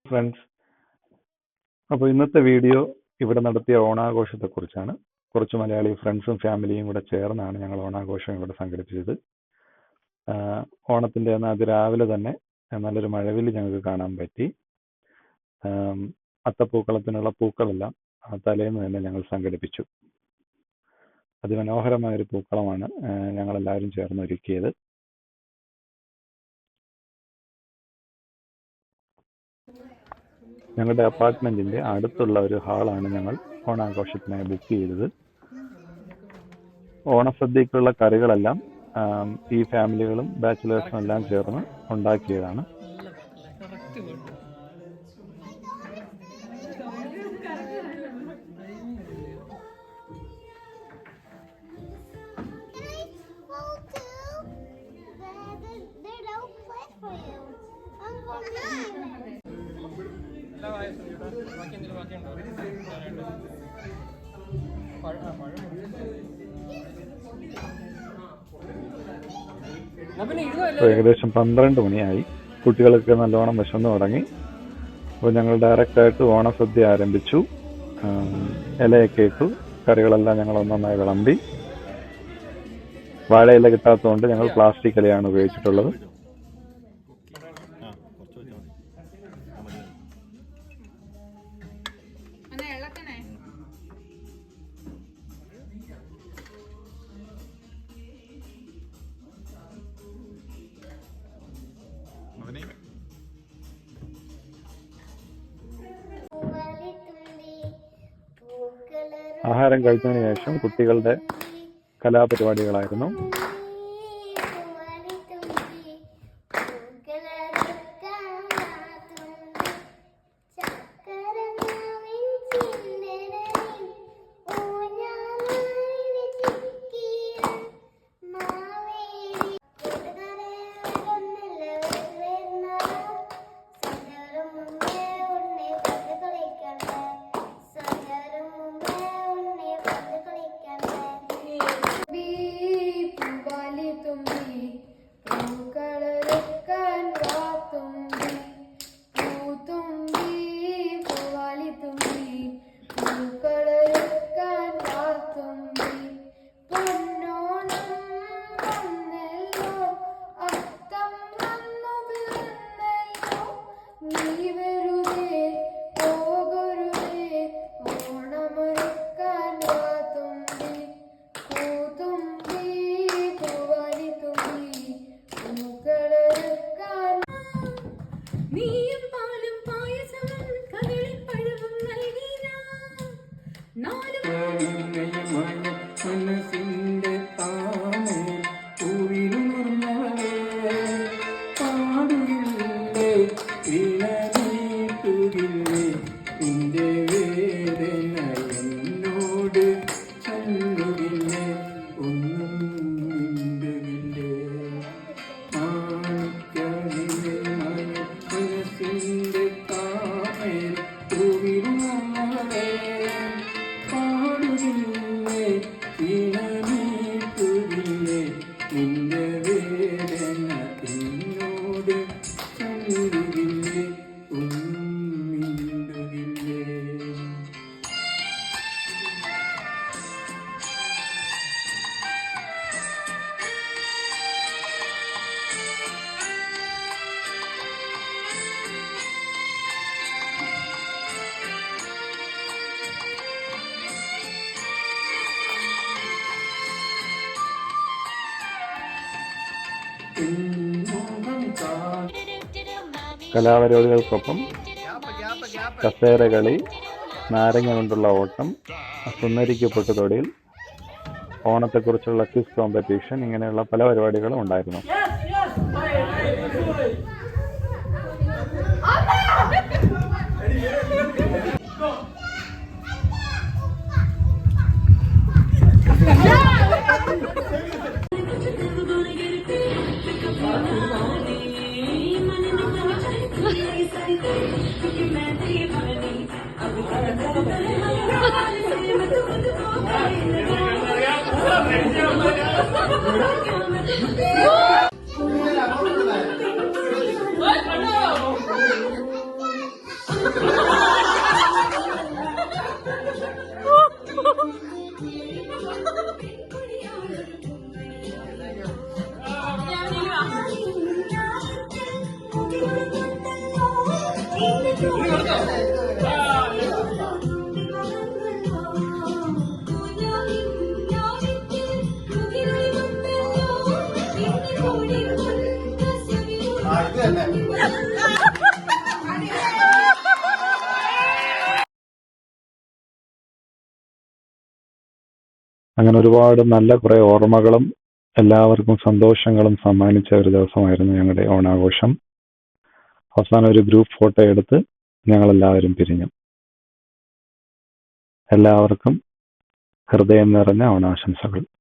Friends, അപ്പോൾ ഇന്നത്തെ video ഇവിടെ നടത്തിയ ഓണാഘോഷത്തെക്കുറിച്ചാണ്. കുറച്ച് മലയാളി ഫ്രണ്ട്സും ഫാമിലിയും കൂടെ ചേർന്നാണ് ഞങ്ങൾ ഓണാഘോഷം ഇവിടെ സംഘടിപ്പിച്ചത്. ഓണത്തിൻ്റെ അന്ന് അതിരാവിലെ തന്നെ നല്ലൊരു മഴവില്ല് ഞങ്ങൾക്ക് കാണാൻ പറ്റി. അത്തപ്പൂക്കളത്തിനുള്ള പൂക്കളെല്ലാം തലേന്ന് തന്നെ ഞങ്ങൾ സംഘടിപ്പിച്ചു. അതിമനോഹരമായൊരു പൂക്കളമാണ് ഞങ്ങളെല്ലാവരും ചേർന്ന് ഒരുക്കിയത്. ഞങ്ങളുടെ അപ്പാർട്ട്മെന്റിന്റെ അടുത്തുള്ള ഒരു ഹാളാണ് ഞങ്ങൾ ഓണാഘോഷത്തിനായി ബുക്ക് ചെയ്തത്. ഓണസദ്യക്കുള്ള കറികളെല്ലാം ഈ ഫാമിലികളും ബാച്ചിലേഴ്സും എല്ലാം ചേർന്ന് ഉണ്ടാക്കിയതാണ്. ഏകദേശം 12 മണിയായി. കുട്ടികളൊക്കെ നല്ലോണം വിശന്നു തുടങ്ങി. അപ്പോൾ ഞങ്ങൾ ഡയറക്റ്റായിട്ട് ഓണസദ്യ ആരംഭിച്ചു. ഇലയൊക്കെ ഇട്ടു. കറികളെല്ലാം ഞങ്ങൾ ഒന്നൊന്നായി വിളമ്പി. വാഴയില കിട്ടാത്തതുകൊണ്ട് ഞങ്ങൾ പ്ലാസ്റ്റിക് ഇലയാണ് ഉപയോഗിച്ചിട്ടുള്ളത്. ആഹാരം കഴിച്ചതിന് ശേഷം കുട്ടികളുടെ കലാപരിപാടികളായിരുന്നു. കലാപരിപാടികൾക്കൊപ്പം കസേരകളി, നാരങ്ങ കൊണ്ടുള്ള ഓട്ടം, സുന്ദരിക്ക് പൊട്ടുതൊടിയിൽ, ഓണത്തെക്കുറിച്ചുള്ള ക്വിസ് കോമ്പറ്റീഷൻ, ഇങ്ങനെയുള്ള പല പരിപാടികളും ഉണ്ടായിരുന്നു. അങ്ങനെ ഒരുപാട് നല്ല കുറെ ഓർമ്മകളും എല്ലാവർക്കും സന്തോഷങ്ങളും സമ്മാനിച്ച ഒരു ദിവസമായിരുന്നു ഞങ്ങളുടെ ഓണാഘോഷം. അവസാനം ഒരു ഗ്രൂപ്പ് ഫോട്ടോ എടുത്ത് ഞങ്ങളെല്ലാവരും പിരിഞ്ഞു. എല്ലാവർക്കും ഹൃദയം നിറഞ്ഞ ഓണാശംസകൾ.